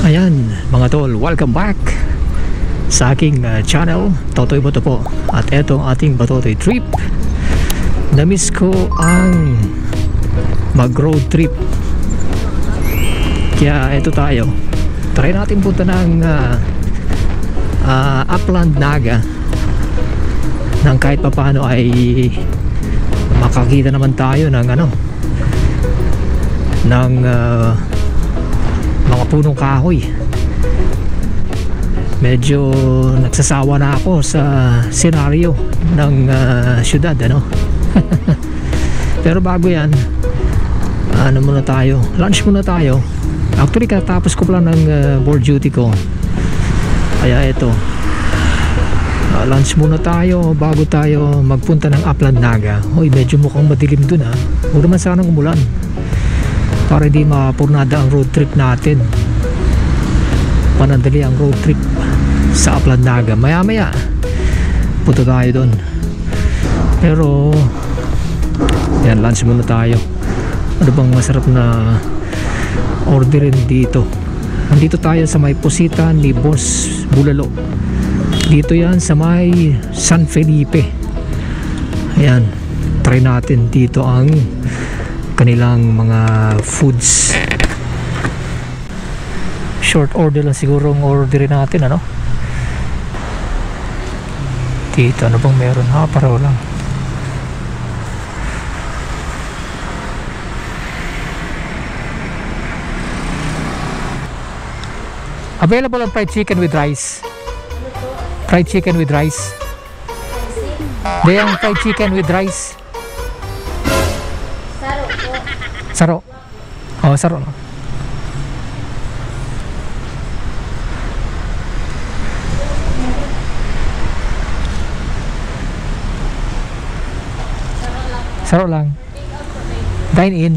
Ayan mga tol, welcome back sa aking channel, Totoy Bato po. At eto ang ating Batotoy trip. Namiss ko ang mag road trip, kaya eto tayo, try natin punta ng Upland Naga nang kahit papano ay makakita naman tayo ng mga punong kahoy. Medyo nagsasawa na ako sa senaryo ng syudad, pero bago yan, muna tayo, lunch muna tayo. Actually katapos ko pala ng board duty ko, kaya ito, lunch muna tayo bago tayo magpunta ng Upland Naga. Hoy, medyo mukhang madilim dun huwag naman sanang umulan para hindi mapurnada ang road trip natin. Panandali ang road trip sa Upland Naga. Maya maya punta tayo doon, pero yan, lunch muna tayo. Ano bang masarap na orderin dito? Nandito tayo sa may Posita ni Boss Bulalo. Dito yan sa may San Felipe. Ayan, try natin dito ang kanilang mga foods. Short order lang siguro ang orderin natin, dito. Ano bang meron? Pareho lang. Available ang fried chicken with rice. Fried chicken with rice. Di ang fried chicken with rice. Saro. Oh, saro. Saro lang. Dine in.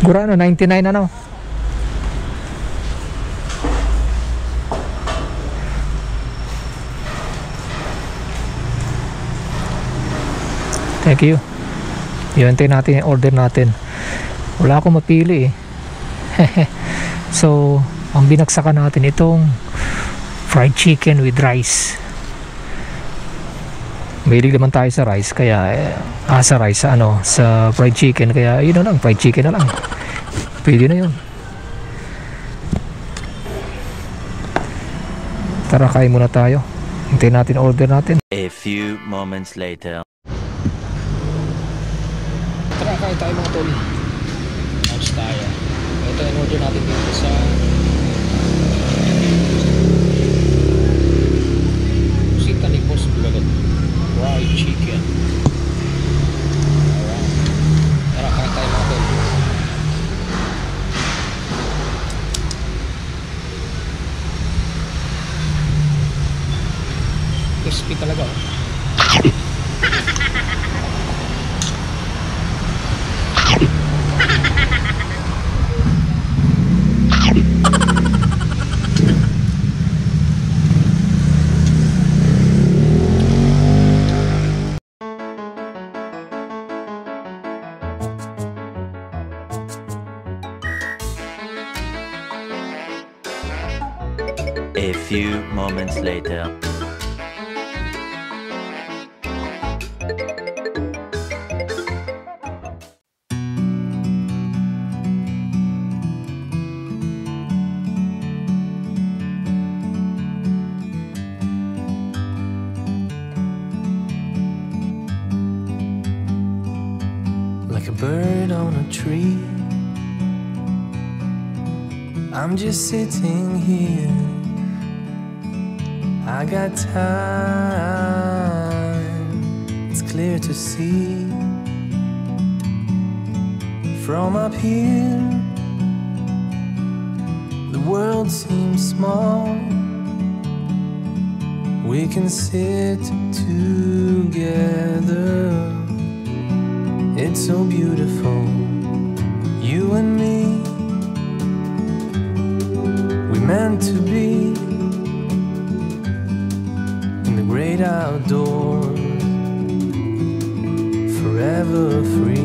Gura 99 Thank you. Iantay natin yung order natin. Wala akong mapili So, ang binagsakan natin itong fried chicken with rice. Mahilig naman tayo sa rice, kaya sa rice, sa fried chicken, kaya yun na lang, fried chicken na lang. Pwede na yun. Tara, kain muna tayo. Hintayin natin order natin. A few moments later. Tara, kain tayo mga tol. Lunch tayo. Ito yung order natin dito sa Posita ni Boss Bulalo. Fried chicken. Alright. Tara, kain tayo mga tol. Crispy talaga A few moments later. like a bird on a tree. I'm just sitting here. I got time, it's clear to see. From up here, the world seems small. We can sit together. It's so beautiful, you and me. We meant to be in the great outdoors, forever free.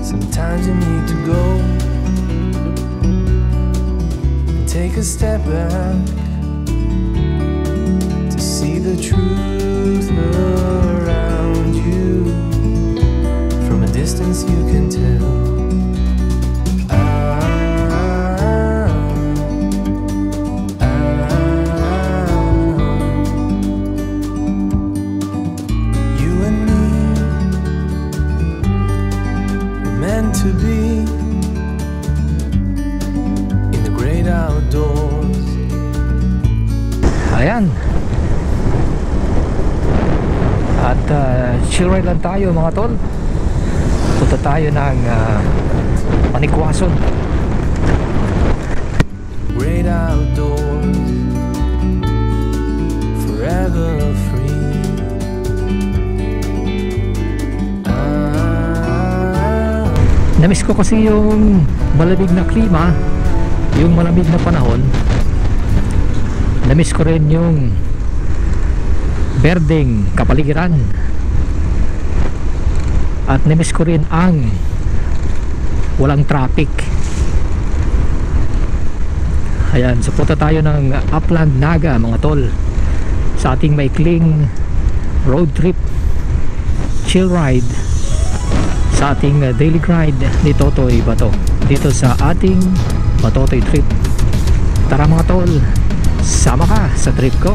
Sometimes you need to go and take a step back to see the truth around you. From a distance you can tell. You and me were meant to be in the great outdoors. Ayan. At chill ride lang tayo mga tol. Punta tayo ng Panikwason. Great outdoors, forever free. Namiss ko kasi yung malamig na klima, yung malamig na panahon. Namiss ko rin yung berdeng kapaligiran. At namiss ko rin ang walang traffic. Ayan, so punta tayo ng Upland Naga mga tol, sa ating maikling road trip, chill ride, sa ating daily grind ni Totoy Bato dito sa ating Batotoy trip. Tara mga tol, sama ka sa trip ko.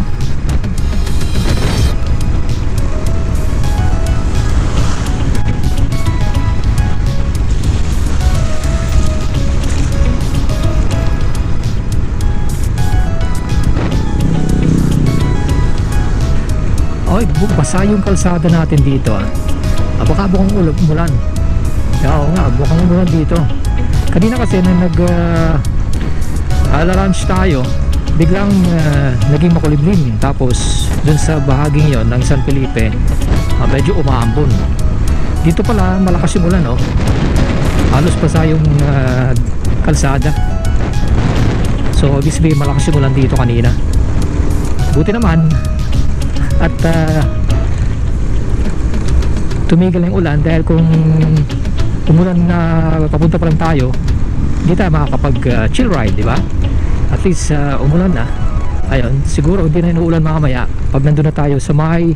Oy, basa yung kalsada natin dito ah. Baka bukang umulan. Oo nga, bukang umulan dito. Kanina kasi nang lunch tayo, biglang naging makulimlim. Tapos dun sa bahaging yon ng San Felipe, medyo umaambon. Dito pala malakas yung ulan, oh. Halos basa yung kalsada. So obviously malakas yung ulan dito kanina. Buti naman at tumigil yung ulan, dahil kung umulan na papunta pa lang tayo, hindi tayo makakapag chill ride, di ba? At least umulan na. Ayun, siguro hindi na inuulan mamaya pag nandun na tayo sa may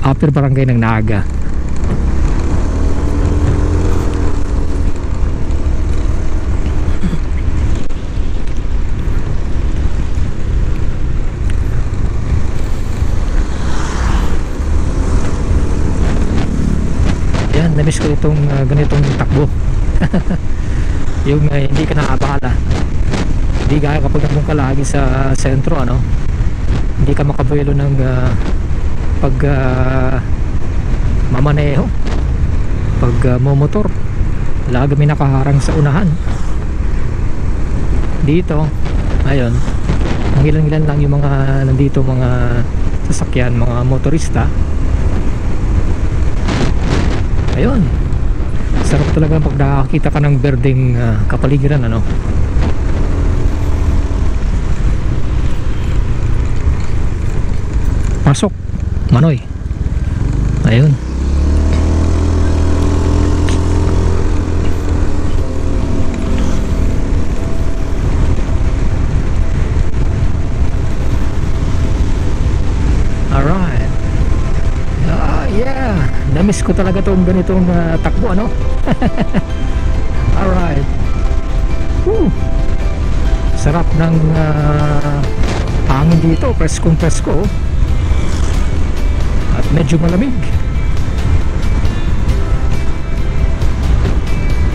upper barangay ng Naga. Namiss ko itong ganitong takbo. Yung hindi ka nakabala, hindi gaya kapag nandun ka lagi sa sentro, ano, hindi ka makabuelo ng pag mamaneho, pag momotor, lagi may nakaharang sa unahan. Dito ayun, ang ilan-ilan lang yung mga nandito, mga sasakyan, mga motorista. Ayun, sarap talaga pag nakakita ka ng berdeng kapaligiran, ano. Pasok Manoy. Ayun. Alright. Yeah, namiss ko talaga tong ganitong takbo, ano? Alright. Woo. Sarap ng hangin dito, preskong presko. At medyo malamig.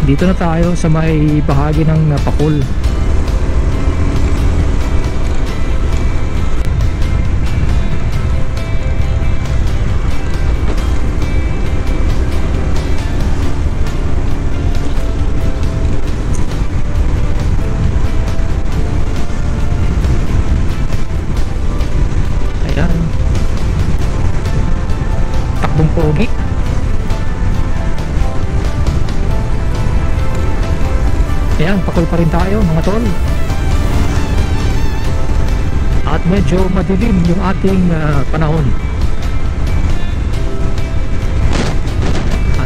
Dito na tayo sa may bahagi ng Pakul. Ayan. Takbong pogi. Ayan, Pakul pa rin tayo mga tol. At medyo madilim yung ating panahon.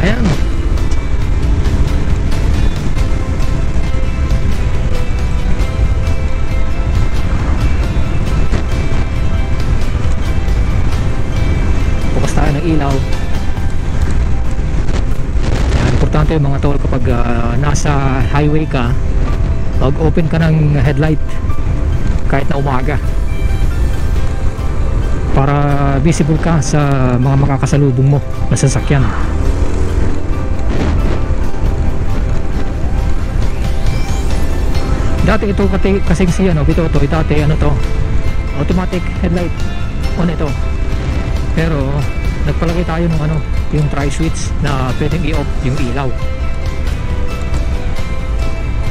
Ayan. Bukas tayo ng ilaw. Importante mga tol kapag nasa highway ka, mag-open ka ng headlight kahit na umaga para visible ka sa mga makakasalubong mo na sasakyan. Dati ito kasing siya, no? Ito dati ano to, automatic headlight on ito, pero nagpalagay tayo ng ano, yung tri-switch na pwedeng i-off yung ilaw.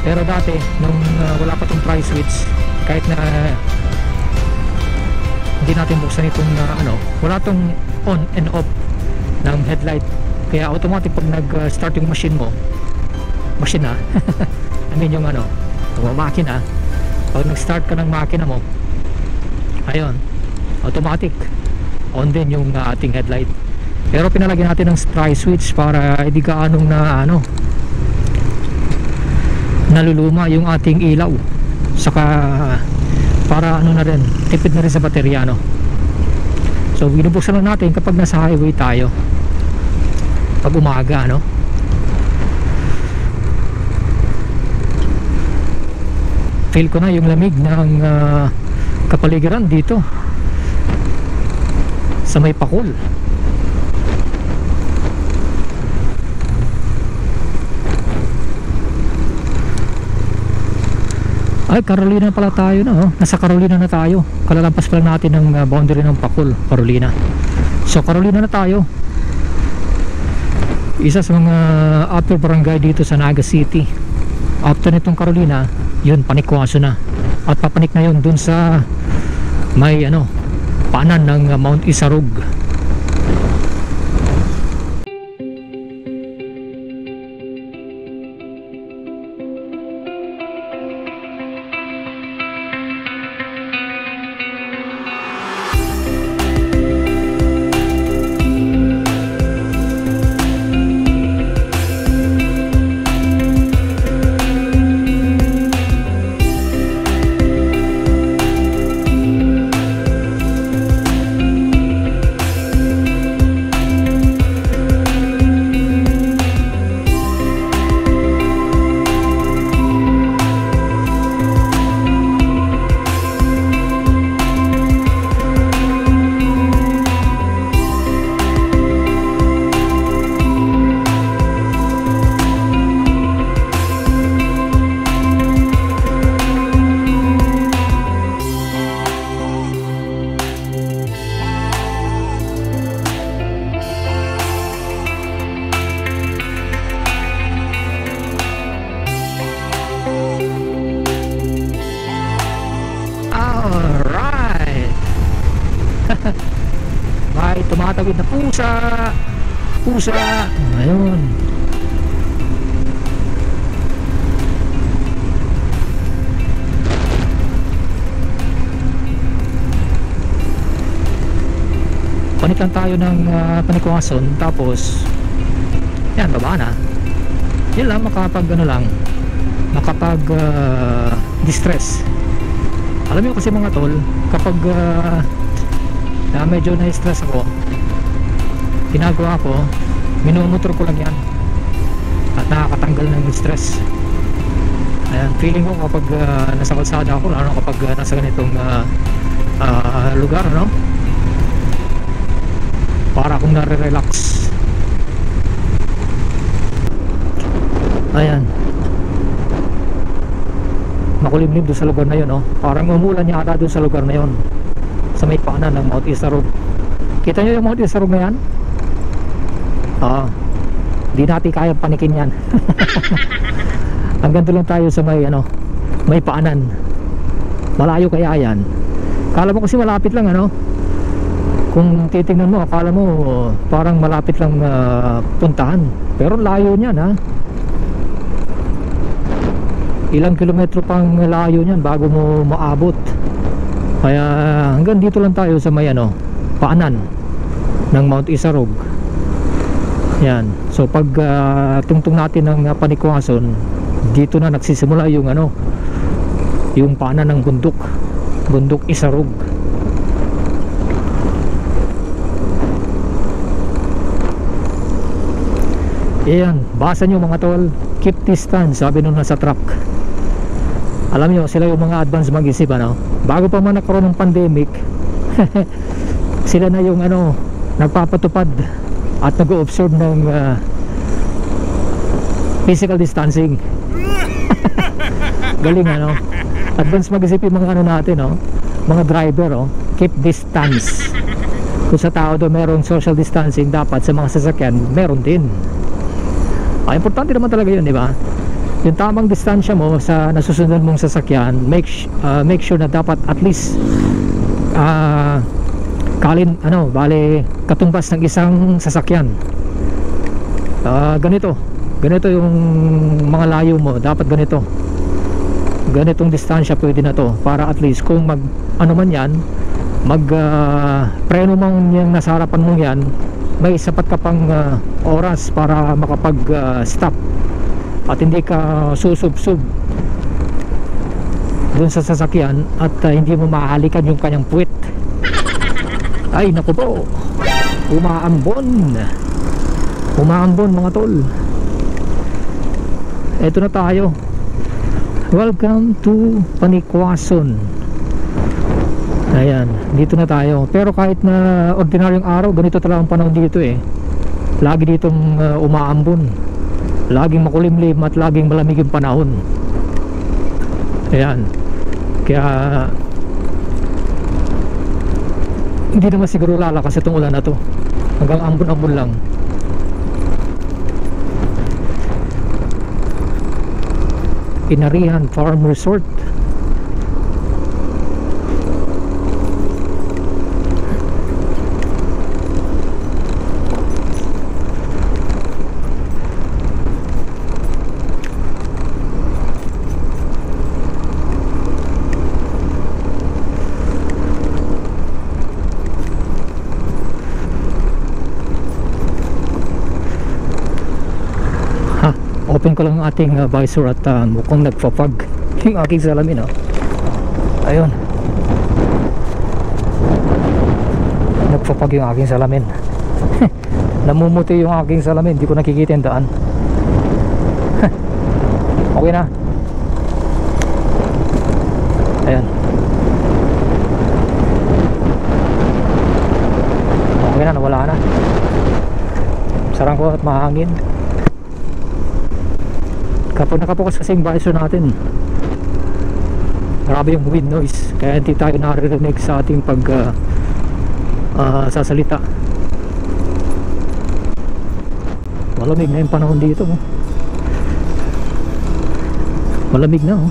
Pero dati nung wala pa tong tri-switch, kahit na hindi natin buksan itong ano, wala tong on and off ng headlight, kaya automatic pag nag-start yung machine mo, machine na I mean yung ano, yung makina, pag nag-start ka ng makina mo, ayun, automatic on din yung ating headlight. Pero pinalagyan natin ng tri-switch para hindi gaanong na ano, naluluma yung ating ilaw, saka para ano na rin, tipid na rin sa baterya, no? So binubuksan lang natin kapag nasa highway tayo pag umaga, no? Feel ko na yung lamig ng kapaligiran dito sa may Pakul. Ay, Carolina pala tayo na, oh. Nasa Carolina na tayo. Kalalampas pa lang natin ng boundary ng Pakul, Carolina. So Carolina na tayo. Isa sa mga upper barangay dito sa Naga City. After nitong Carolina, yun, Panikwaso na. At papanik na yun dun sa may ano, paanan ng Mount Isarug. May tumatawid na pusa, ayun. Panik lang tayo ng Panikwason, tapos yan, baba na. Yun lang, makapag ano lang, makapag distress. Alam mo kasi mga tol, kapag medyo na-stress ako, ginagawa ko, minumotor ko lang yan at nakakatanggal ng stress. Ayan, feeling ko kapag nasa kalsada ako, lalo kapag nasa ganitong lugar, no? Para akong nare-relax. Ayan, makulimlim doon sa lugar na yun, no? Parang umulan yata doon sa lugar na yun, sa may paanan ng Mount Isarog. Kita nyo yung Mount Isarog na yan? Di natin kaya panikin yan. Hanggang doon lang tayo sa may may paanan. Malayo kaya yan. Kala mo kasi malapit lang, kung titingnan mo, akala mo parang malapit lang puntahan, pero layo niyan, ha. Ilang kilometro pang layo niyan bago mo maabot. Kaya hanggang dito lang tayo sa may paanan ng Mount Isarog. Yan. So pag tungtong natin ng Panikwason, dito na nagsisimula yung yung paanan ng bundok Isarog. Ayan, basa nyo mga tol, keep distance, sabi nung nasa truck. Alam nyo, sila yung mga advance mag-isip, bago pa man nagkaroon ng pandemic. Sila na yung nagpapatupad at nag-o-observe ng physical distancing. Galing, advance mag-isip yung mga natin, mga driver, keep distance. Kung sa tao doon merong social distancing, dapat sa mga sasakyan meron din. Importante naman talaga yun, di ba? Yung tamang distansya mo sa nasusundan mong sasakyan, make sure na dapat at least bale katumbas ng isang sasakyan. Ganito yung mga layo mo, dapat ganitong distansya pwede na to, para at least kung preno man yung nasa harapan mo yan, may sapat ka pang oras para makapag stop at hindi ka susub-sub dun sa sasakyan at hindi mo mahalikan yung kanyang puwit. Ay naku po, umaambon mga tol. Eto na tayo, welcome to Panikwason. Ayan, dito na tayo. Pero kahit na ordinaryong araw, ganito talaga ang panahon dito, lagi ditong umaambon, laging makulimlim at laging malamig yung panahon. Ayan, kaya hindi naman siguro lalakas itong ulan na to, hanggang ambon-ambon lang. Inarihan Farm Resort. Open ko lang ang ating visor at mukhang nagpapag yung aking salamin, ayun, nagpapag yung aking salamin. Namumuti yung aking salamin, hindi ko nakikita yung daan. Okay na, ayan, okay na, nawala na. Sarang ko at mahangin. Kapag nakapokus kasi yung visor natin, grabe yung wind noise, kaya hindi tayo naririnig sa ating pag sasalita. Malamig na yung panahon dito, malamig na,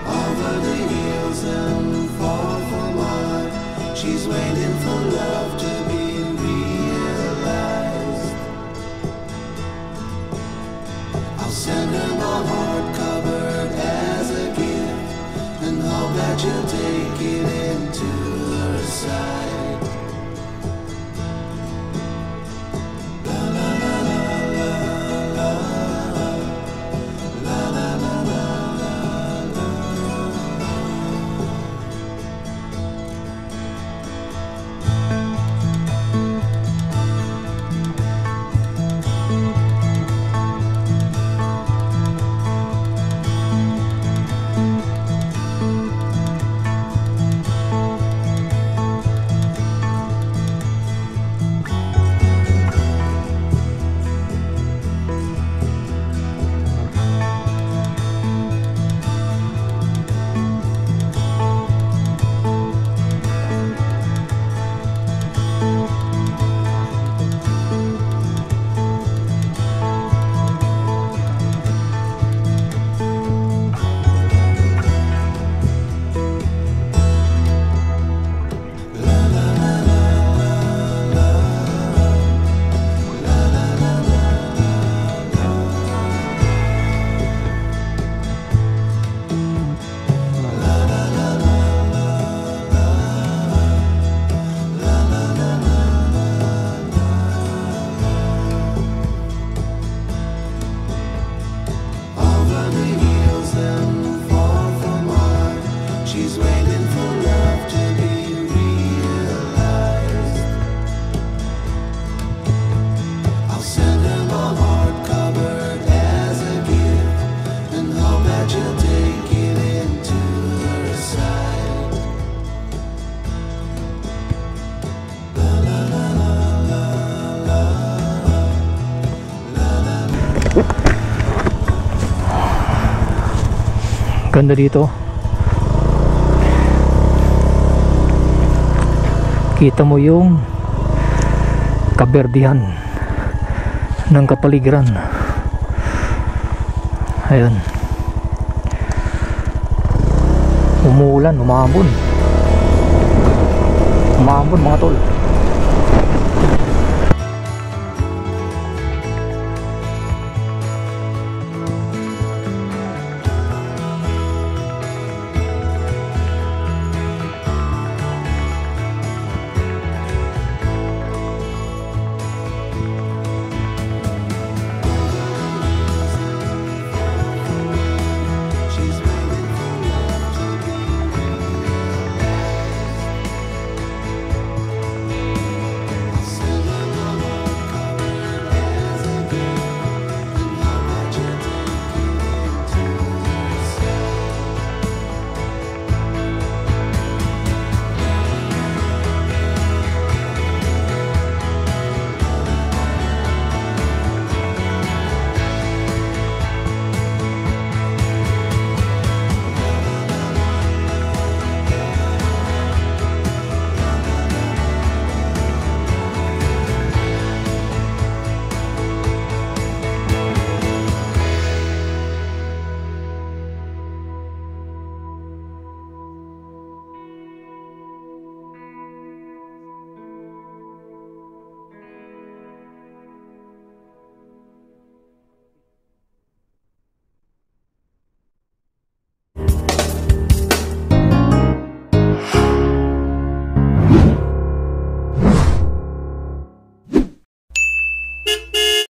Over the hills and far from our send her my heart covered as a gift, and hope that you'll take it into her side. La la la la la la la la la la la. She's waiting for love to be realized. I'll send her my heart covered as a gift, and hope that you'll take it into her side. La la la la la la la la. Ganda dito. Kita mo yung kaberdihan ng kapaligiran. Ayun, umuulan, umambon mga tol.